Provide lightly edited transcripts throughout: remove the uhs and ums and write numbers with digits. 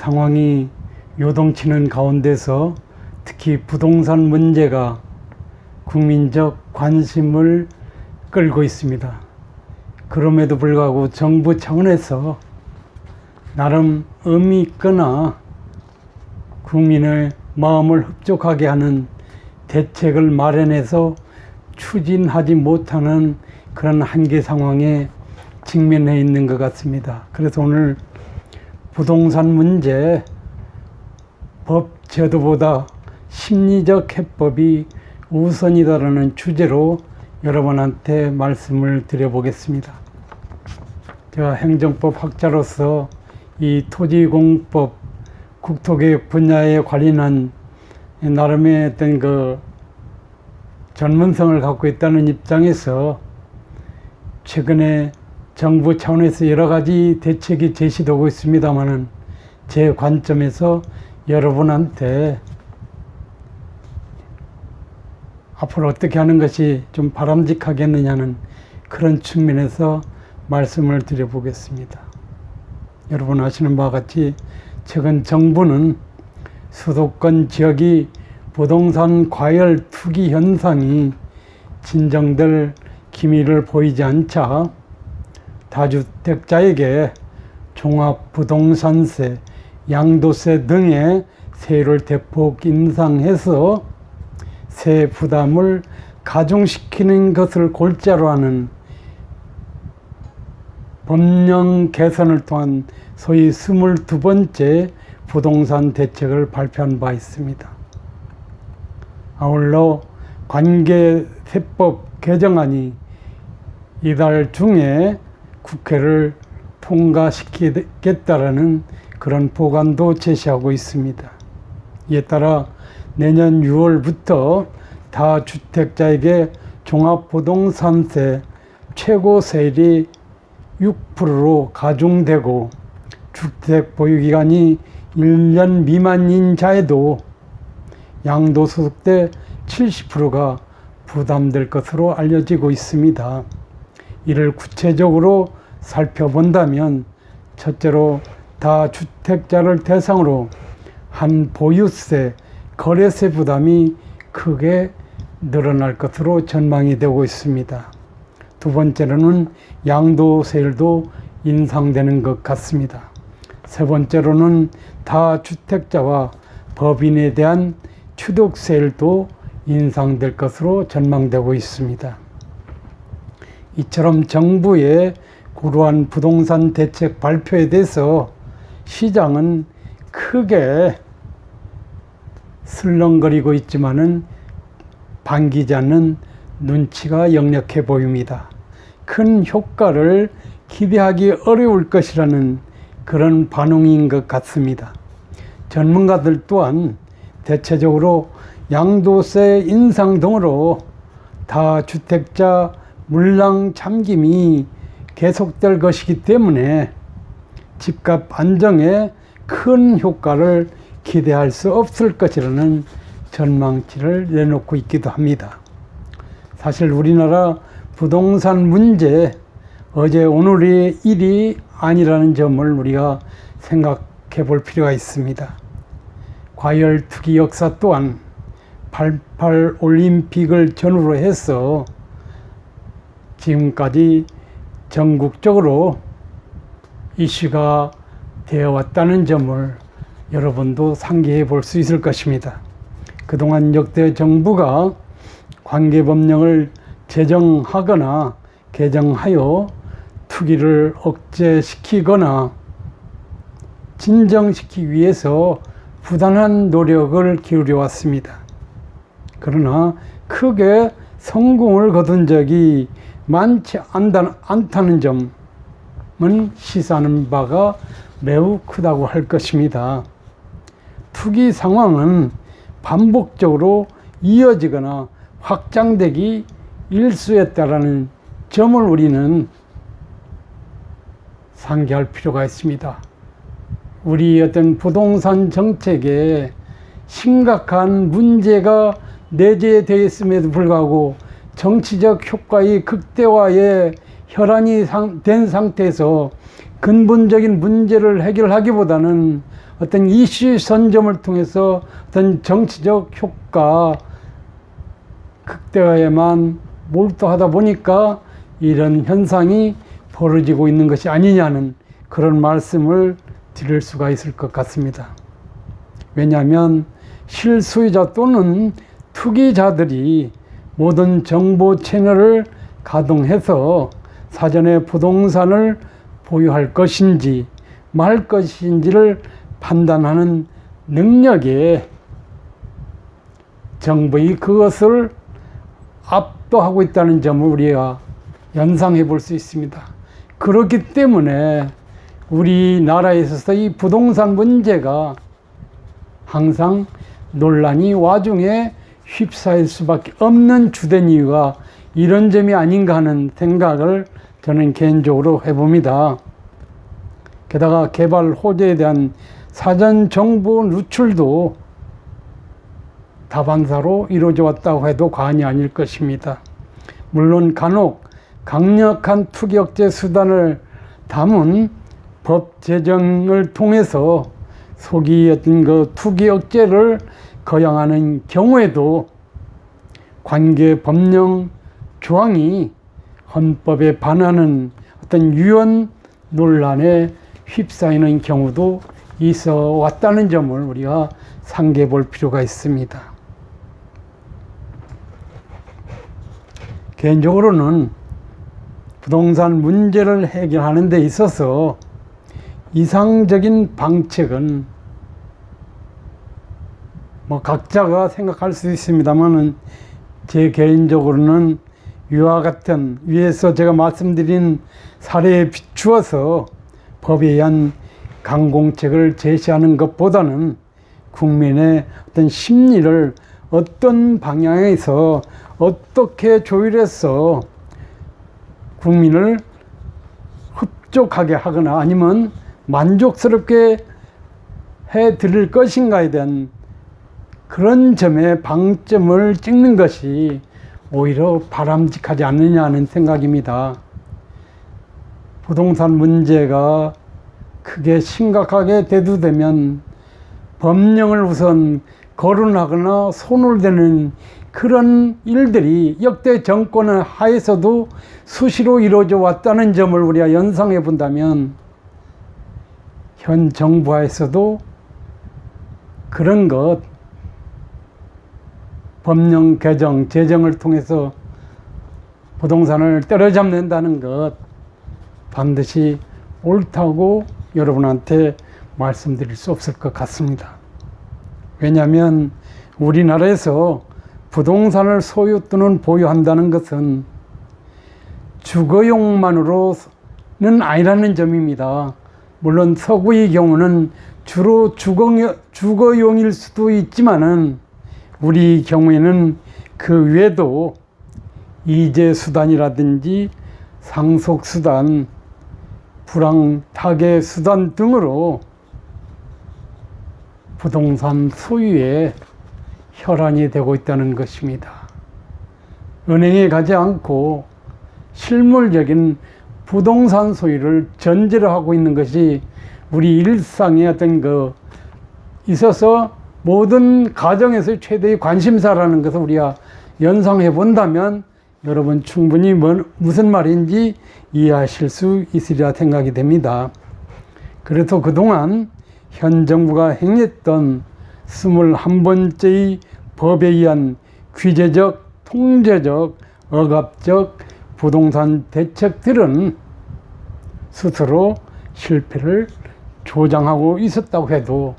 상황이 요동치는 가운데서 특히 부동산 문제가 국민적 관심을 끌고 있습니다. 그럼에도 불구하고 정부 차원에서 나름 의미 있거나 국민의 마음을 흡족하게 하는 대책을 마련해서 추진하지 못하는 그런 한계 상황에 직면해 있는 것 같습니다. 그래서 오늘 부동산 문제 법 제도보다 심리적 해법이 우선이다라는 주제로 여러분한테 말씀을 드려보겠습니다. 제가 행정법 학자로서 이 토지공법, 국토개혁 분야에 관련한 나름의 어떤 그 전문성을 갖고 있다는 입장에서 최근에 정부 차원에서 여러 가지 대책이 제시되고 있습니다만은 제 관점에서 여러분한테 앞으로 어떻게 하는 것이 좀 바람직하겠느냐는 그런 측면에서 말씀을 드려보겠습니다. 여러분 아시는 바와 같이 최근 정부는 수도권 지역이 부동산 과열 투기 현상이 진정될 기미를 보이지 않자 다주택자에게 종합부동산세, 양도세 등의 세율을 대폭 인상해서 세 부담을 가중시키는 것을 골자로 하는 법령 개선을 통한 소위 22번째 부동산 대책을 발표한 바 있습니다. 아울러 관계세법 개정안이 이달 중에 국회를 통과시키겠다라는 그런 보관도 제시하고 있습니다. 이에 따라 내년 6월부터 다주택자에게 종합부동산세 최고 세율이 6%로 가중되고 주택 보유기간이 1년 미만인 자에도 양도소득세 70%가 부담될 것으로 알려지고 있습니다. 이를 구체적으로 살펴본다면 첫째로 다주택자를 대상으로 한 보유세, 거래세 부담이 크게 늘어날 것으로 전망이 되고 있습니다. 두 번째로는 양도세율도 인상되는 것 같습니다. 세 번째로는 다주택자와 법인에 대한 취득세율도 인상될 것으로 전망되고 있습니다. 이처럼 정부의 고루한 부동산 대책 발표에 대해서 시장은 크게 슬렁거리고 있지만은 반기지 않는 눈치가 역력해 보입니다. 큰 효과를 기대하기 어려울 것이라는 그런 반응인 것 같습니다. 전문가들 또한 대체적으로 양도세 인상 등으로 다주택자 물량 잠김이 계속될 것이기 때문에 집값 안정에 큰 효과를 기대할 수 없을 것이라는 전망치를 내놓고 있기도 합니다. 사실 우리나라 부동산 문제 어제 오늘의 일이 아니라는 점을 우리가 생각해 볼 필요가 있습니다. 과열 투기 역사 또한 88 올림픽을 전후로 해서 지금까지 전국적으로 이슈가 되어 왔다는 점을 여러분도 상기해 볼 수 있을 것입니다. 그동안 역대 정부가 관계법령을 제정하거나 개정하여 투기를 억제시키거나 진정시키기 위해서 부단한 노력을 기울여 왔습니다. 그러나 크게 성공을 거둔 적이 많지 않다는 점은 시사하는 바가 매우 크다고 할 것입니다. 투기 상황은 반복적으로 이어지거나 확장되기 일쑤였다라는 점을 우리는 상기할 필요가 있습니다. 우리 어떤 부동산 정책에 심각한 문제가 내재되어 있음에도 불구하고 정치적 효과의 극대화에 혈안이 된 상태에서 근본적인 문제를 해결하기보다는 어떤 이슈 선점을 통해서 어떤 정치적 효과 극대화에만 몰두하다 보니까 이런 현상이 벌어지고 있는 것이 아니냐는 그런 말씀을 드릴 수가 있을 것 같습니다. 왜냐하면 실소유자 또는 투기자들이 모든 정보 채널을 가동해서 사전에 부동산을 보유할 것인지 말 것인지를 판단하는 능력에 정부의 그것을 압도하고 있다는 점을 우리가 연상해 볼 수 있습니다. 그렇기 때문에 우리나라에 있어서 이 부동산 문제가 항상 논란이 와중에 휩싸일 수밖에 없는 주된 이유가 이런 점이 아닌가 하는 생각을 저는 개인적으로 해봅니다. 게다가 개발 호재에 대한 사전 정보 누출도 다반사로 이루어져 왔다고 해도 과언이 아닐 것입니다. 물론 간혹 강력한 투기 억제 수단을 담은 법 제정을 통해서 소기 어떤 그 투기 억제를 거양하는 경우에도 관계 법령 조항이 헌법에 반하는 어떤 유언 논란에 휩싸이는 경우도 있어 왔다는 점을 우리가 상기해 볼 필요가 있습니다. 개인적으로는 부동산 문제를 해결하는 데 있어서 이상적인 방책은 각자가 생각할 수 있습니다만은 제 개인적으로는 위와 같은 위에서 제가 말씀드린 사례에 비추어서 법에 의한 강공책을 제시하는 것보다는 국민의 어떤 심리를 어떤 방향에서 어떻게 조율해서 국민을 흡족하게 하거나 아니면 만족스럽게 해 드릴 것인가에 대한 그런 점에 방점을 찍는 것이 오히려 바람직하지 않느냐는 생각입니다. 부동산 문제가 크게 심각하게 대두되면 법령을 우선 거론하거나 손을 대는 그런 일들이 역대 정권의 하에서도 수시로 이루어져 왔다는 점을 우리가 연상해 본다면 현 정부 하에서도 그런 것 법령 개정, 제정을 통해서 부동산을 때려잡는다는 것 반드시 옳다고 여러분한테 말씀드릴 수 없을 것 같습니다. 왜냐하면 우리나라에서 부동산을 소유 또는 보유한다는 것은 주거용만으로는 아니라는 점입니다. 물론 서구의 경우는 주로 주거용일 수도 있지만은 우리 경우에는 그 외에도 이재수단이라든지 상속수단, 불황타계수단 등으로 부동산 소유에 혈안이 되고 있다는 것입니다. 은행에 가지 않고 실물적인 부동산 소유를 전제로 하고 있는 것이 우리 일상의 어떤 있어서 모든 가정에서의 최대의 관심사라는 것을 우리가 연상해 본다면 여러분 충분히 무슨 말인지 이해하실 수 있으리라 생각이 됩니다. 그래서 그동안 현 정부가 행했던 21번째의 법에 의한 규제적, 통제적, 억압적 부동산 대책들은 스스로 실패를 조장하고 있었다고 해도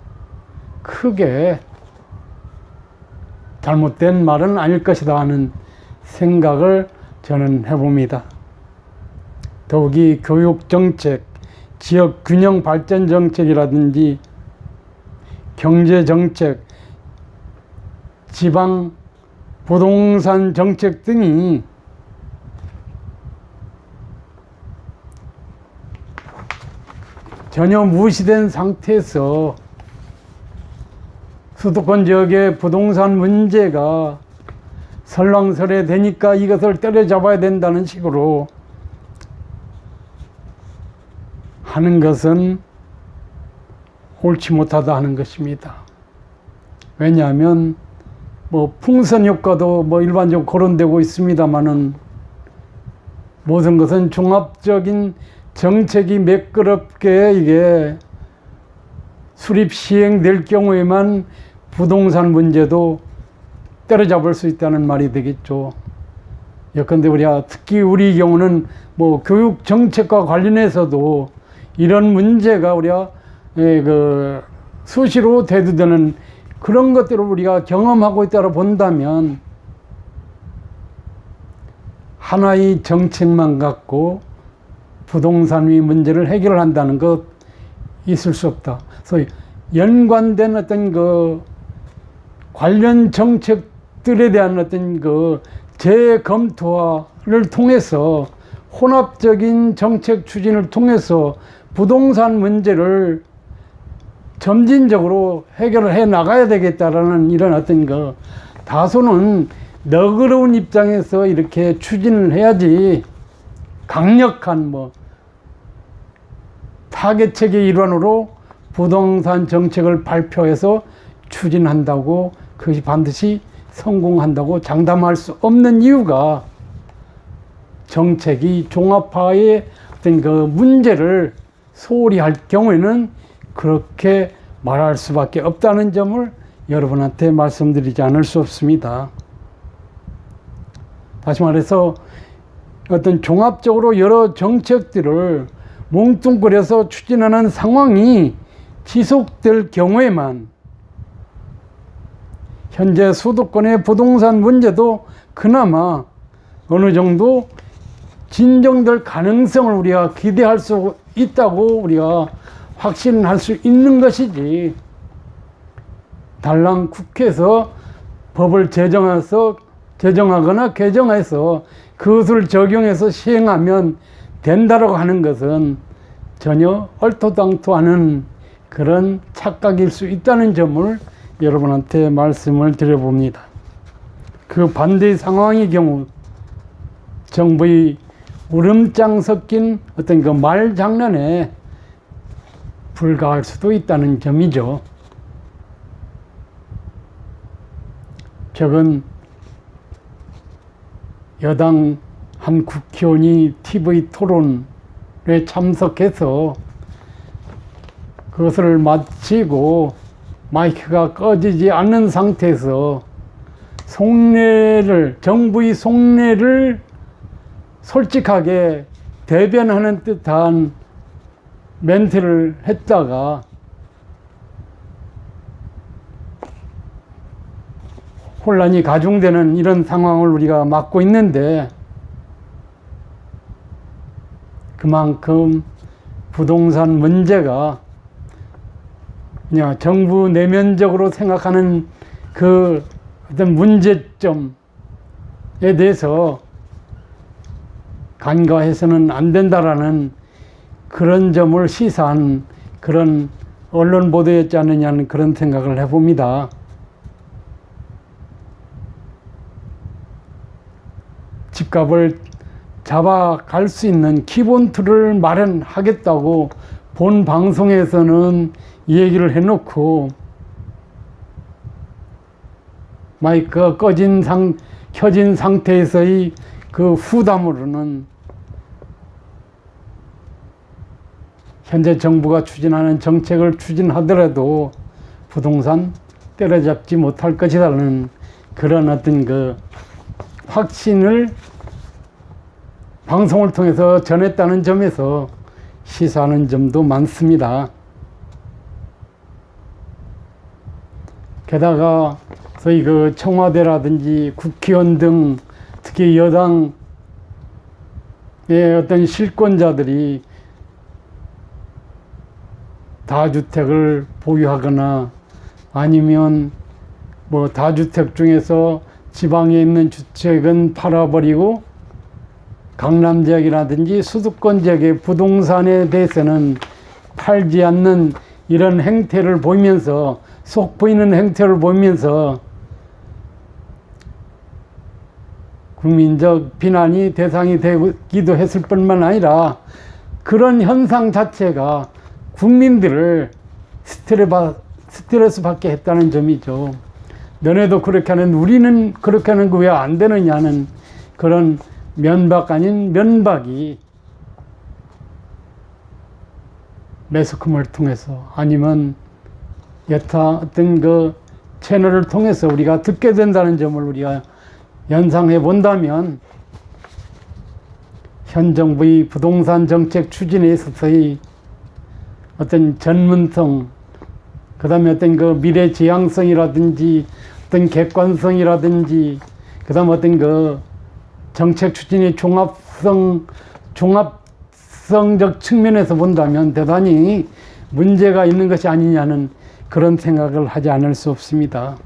크게 잘못된 말은 아닐 것이다 하는 생각을 저는 해봅니다. 더욱이 교육정책, 지역균형 발전 정책이라든지 경제정책, 지방 부동산 정책 등이 전혀 무시된 상태에서 수도권 지역의 부동산 문제가 설왕설해 되니까 이것을 때려잡아야 된다는 식으로 하는 것은 옳지 못하다 하는 것입니다. 왜냐하면 뭐 풍선 효과도 뭐 일반적으로 거론되고 있습니다만은 모든 것은 종합적인 정책이 매끄럽게 이게 수립 시행될 경우에만 부동산 문제도 때려잡을 수 있다는 말이 되겠죠. 예컨대 우리가 특히 우리 경우는 뭐 교육 정책과 관련해서도 이런 문제가 우리가 수시로 대두되는 그런 것들을 우리가 경험하고 있다고 본다면 하나의 정책만 갖고 부동산 위 문제를 해결한다는 것 있을 수 없다. 그래서 연관된 어떤 그 관련 정책들에 대한 어떤 그 재검토를 통해서 혼합적인 정책 추진을 통해서 부동산 문제를 점진적으로 해결을 해 나가야 되겠다라는 이런 어떤 그 다소는 너그러운 입장에서 이렇게 추진을 해야지 강력한 뭐 타개책의 일환으로 부동산 정책을 발표해서 추진한다고 그것이 반드시 성공한다고 장담할 수 없는 이유가 정책이 종합화의 어떤 그 문제를 소홀히 할 경우에는 그렇게 말할 수밖에 없다는 점을 여러분한테 말씀드리지 않을 수 없습니다. 다시 말해서 어떤 종합적으로 여러 정책들을 뭉뚱그려서 추진하는 상황이 지속될 경우에만 현재 수도권의 부동산 문제도 그나마 어느 정도 진정될 가능성을 우리가 기대할 수 있다고 우리가 확신할 수 있는 것이지, 달랑 국회에서 법을 제정하거나 개정해서 그것을 적용해서 시행하면 된다라고 하는 것은 전혀 얼토당토하는 그런 착각일 수 있다는 점을 여러분한테 말씀을 드려봅니다. 그 반대의 상황의 경우 정부의 우름장 섞인 어떤 그 말장난에 불과할 수도 있다는 점이죠. 최근 여당 한 국회의원이 TV 토론에 참석해서 그것을 마치고 마이크가 꺼지지 않는 상태에서 정부의 속내를 솔직하게 대변하는 듯한 멘트를 했다가 혼란이 가중되는 이런 상황을 우리가 맞고 있는데, 그만큼 부동산 문제가 그냥 정부 내면적으로 생각하는 그 어떤 문제점에 대해서 간과해서는 안 된다라는 그런 점을 시사한 그런 언론 보도였지 않느냐는 그런 생각을 해봅니다. 집값을 잡아갈 수 있는 기본 틀을 마련하겠다고 본 방송에서는 얘기를 해놓고 마이크가 켜진 상태에서의 그 후담으로는 현재 정부가 추진하는 정책을 추진하더라도 부동산 때려잡지 못할 것이라는 그런 어떤 그 확신을 방송을 통해서 전했다는 점에서 시사하는 점도 많습니다. 게다가 저희 그 청와대라든지 국회의원 등 특히 여당의 어떤 실권자들이 다주택을 보유하거나 아니면 뭐 다주택 중에서 지방에 있는 주택은 팔아버리고 강남 지역이라든지 수도권 지역의 부동산에 대해서는 팔지 않는 이런 행태를 보이면서, 속 보이는 행태를 보이면서 국민적 비난이 대상이 되기도 했을 뿐만 아니라 그런 현상 자체가 국민들을 스트레스 받게 했다는 점이죠. 너네도 그렇게 하는 우리는 그렇게 하는 거 왜 안 되느냐는 그런 면박 아닌 면박이 매스컴을 통해서 아니면 여타 어떤 그 채널을 통해서 우리가 듣게 된다는 점을 우리가 연상해 본다면 현 정부의 부동산 정책 추진에 있어서의 어떤 전문성, 그 다음에 어떤 그 미래 지향성이라든지 어떤 객관성이라든지 그 다음 어떤 그 정책 추진의 종합성적 측면에서 본다면 대단히 문제가 있는 것이 아니냐는 그런 생각을 하지 않을 수 없습니다.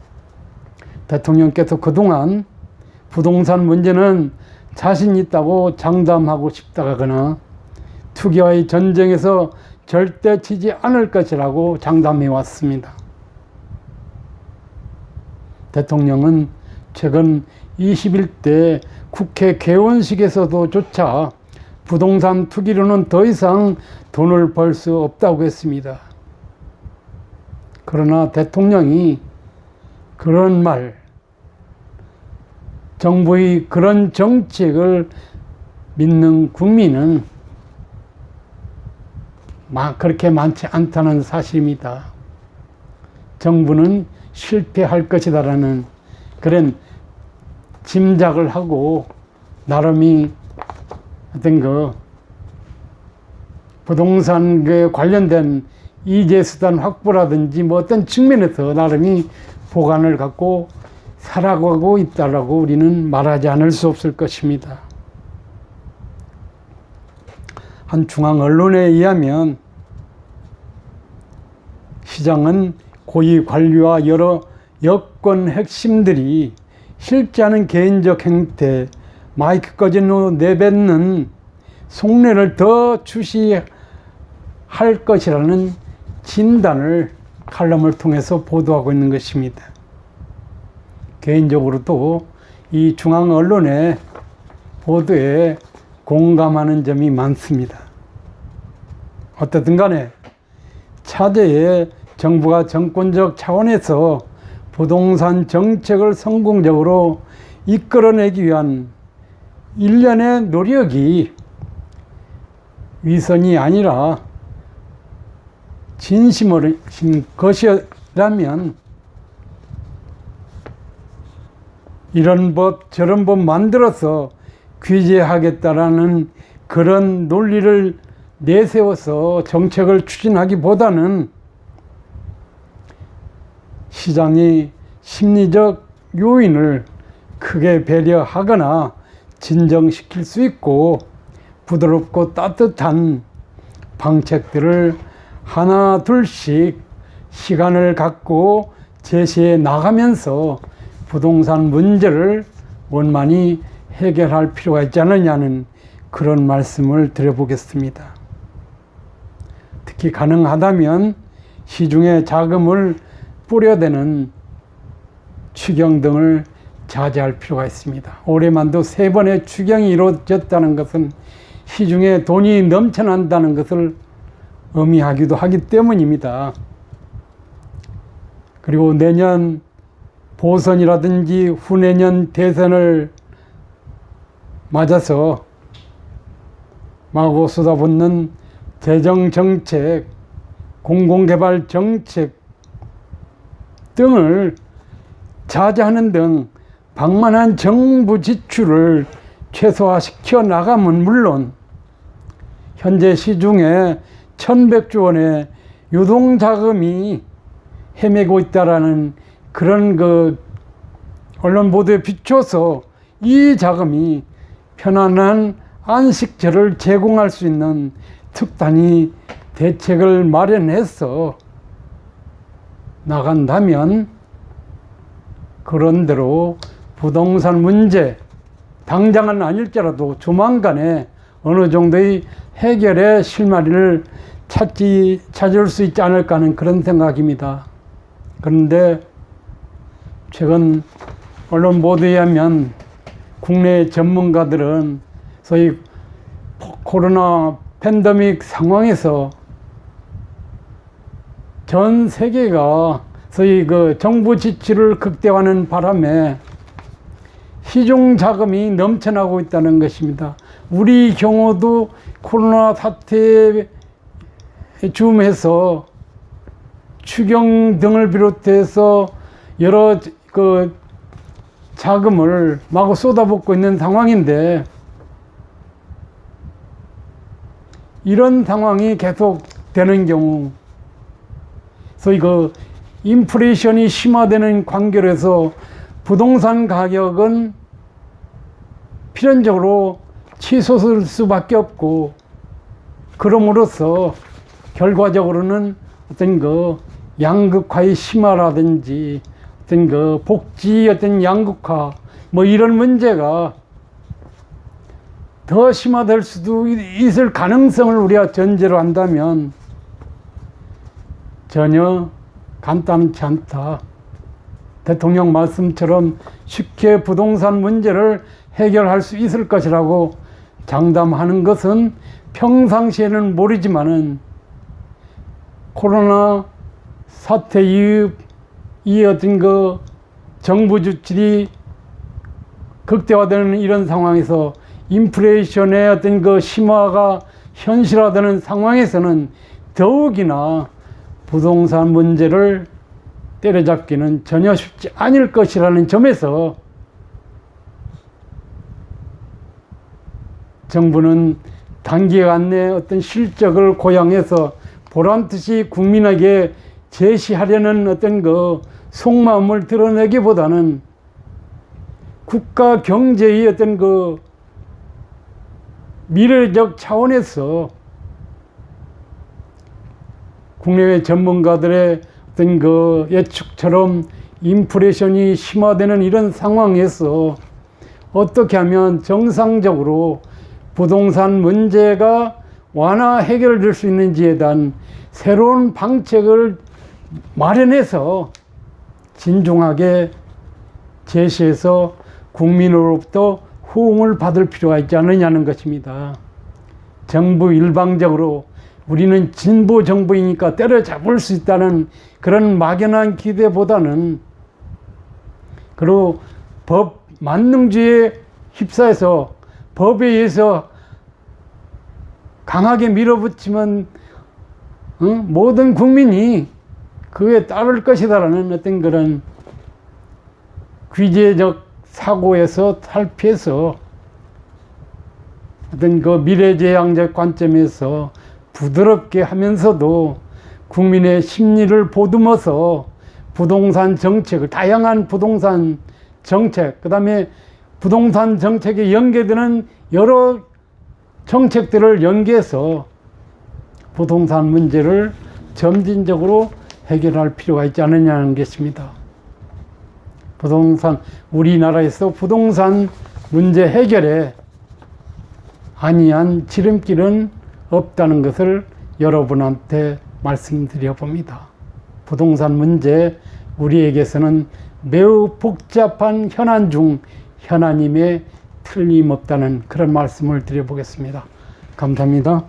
대통령께서 그동안 부동산 문제는 자신 있다고 장담하고 싶다거나 투기와의 전쟁에서 절대 지지 않을 것이라고 장담해 왔습니다. 대통령은 최근 21대 국회 개원식에서도 조차 부동산 투기로는 더 이상 돈을 벌 수 없다고 했습니다. 그러나 대통령이 그런 말, 정부의 그런 정책을 믿는 국민은 그렇게 많지 않다는 사실입니다. 정부는 실패할 것이다라는 그런 짐작을 하고 나름이 어떤 그 부동산에 관련된 이재수단 확보라든지 뭐 어떤 측면에서 나름이 보관을 갖고 살아가고 있다라고 우리는 말하지 않을 수 없을 것입니다. 한 중앙 언론에 의하면 시장은 고위 관리와 여러 여권 핵심들이 실제하는 개인적 행태, 마이크 꺼진 후 내뱉는 속내를 더 주시할 것이라는 진단을 칼럼을 통해서 보도하고 있는 것입니다. 개인적으로도 이 중앙 언론의 보도에 공감하는 점이 많습니다. 어떻든 간에 차제에 정부가 정권적 차원에서 부동산 정책을 성공적으로 이끌어내기 위한 일련의 노력이 위선이 아니라 진심인 것이라면 이런 법 저런 법 만들어서 규제하겠다라는 그런 논리를 내세워서 정책을 추진하기보다는 시장의 심리적 요인을 크게 배려하거나 진정시킬 수 있고 부드럽고 따뜻한 방책들을 하나 둘씩 시간을 갖고 제시해 나가면서 부동산 문제를 원만히 해결할 필요가 있지 않느냐는 그런 말씀을 드려보겠습니다. 특히 가능하다면 시중에 자금을 뿌려대는 추경 등을 자제할 필요가 있습니다. 올해만도 3번의 추경이 이루어졌다는 것은 시중에 돈이 넘쳐난다는 것을 의미하기도 하기 때문입니다. 그리고 내년 보선이라든지 후내년 대선을 맞아서 마구 쏟아붓는 재정정책, 공공개발 정책 등을 자제하는 등 방만한 정부 지출을 최소화시켜 나가면 물론 현재 시중에 1,100조 원의 유동자금이 헤매고 있다라는 그런 그 언론 보도에 비춰서 이 자금이 편안한 안식처를 제공할 수 있는 특단의 대책을 마련해서 나간다면 그런대로 부동산 문제 당장은 아닐지라도 조만간에 어느 정도의 해결의 실마리를 찾을 수 있지 않을까 하는 그런 생각입니다. 그런데 최근 언론 보도에 의하면 국내 전문가들은 소위 코로나 팬데믹 상황에서 전 세계가 소위 그 정부 지출을 극대화하는 바람에 시중 자금이 넘쳐나고 있다는 것입니다. 우리 경우도 코로나 사태에 줌해서 추경 등을 비롯해서 여러 그 자금을 마구 쏟아붓고 있는 상황인데, 이런 상황이 계속 되는 경우, 소위 그 인플레이션이 심화되는 관계로서 부동산 가격은 필연적으로 치솟을 수밖에 없고, 그럼으로써 결과적으로는 어떤 그 양극화의 심화라든지 어떤 그 복지 어떤 양극화 뭐 이런 문제가 더 심화될 수도 있을 가능성을 우리가 전제로 한다면 전혀 간단치 않다. 대통령 말씀처럼 쉽게 부동산 문제를 해결할 수 있을 것이라고 장담하는 것은 평상시에는 모르지만은 코로나 사태 이후 이 어떤 그 정부 지출이 극대화되는 이런 상황에서 인플레이션의 어떤 그 심화가 현실화되는 상황에서는 더욱이나 부동산 문제를 때려잡기는 전혀 쉽지 않을 것이라는 점에서 정부는 단기간 내 어떤 실적을 고양해서 보란듯이 국민에게 제시하려는 어떤 그 속마음을 드러내기보다는 국가 경제의 어떤 그 미래적 차원에서 국내외 전문가들의 어떤 그 예측처럼 인플레이션이 심화되는 이런 상황에서 어떻게 하면 정상적으로 부동산 문제가 완화 해결될 수 있는지에 대한 새로운 방책을 마련해서 진중하게 제시해서 국민으로부터 호응을 받을 필요가 있지 않느냐는 것입니다. 정부 일방적으로 우리는 진보 정부이니까 때려잡을 수 있다는 그런 막연한 기대보다는, 그리고 법 만능주의에 휩싸여서 법에 의해서 강하게 밀어붙이면 모든 국민이 그에 따를 것이다라는 어떤 그런 귀재적 사고에서 탈피해서 어떤 그 미래지향적 관점에서 부드럽게 하면서도 국민의 심리를 보듬어서 부동산 정책을, 다양한 부동산 정책, 그 다음에 부동산 정책에 연계되는 여러 정책들을 연계해서 부동산 문제를 점진적으로 해결할 필요가 있지 않느냐는 것입니다. 우리나라에서 부동산 문제 해결에 아니한 지름길은 없다는 것을 여러분한테 말씀드려 봅니다. 부동산 문제, 우리에게서는 매우 복잡한 현안 중 현안임에 틀림없다는 그런 말씀을 드려보겠습니다. 감사합니다.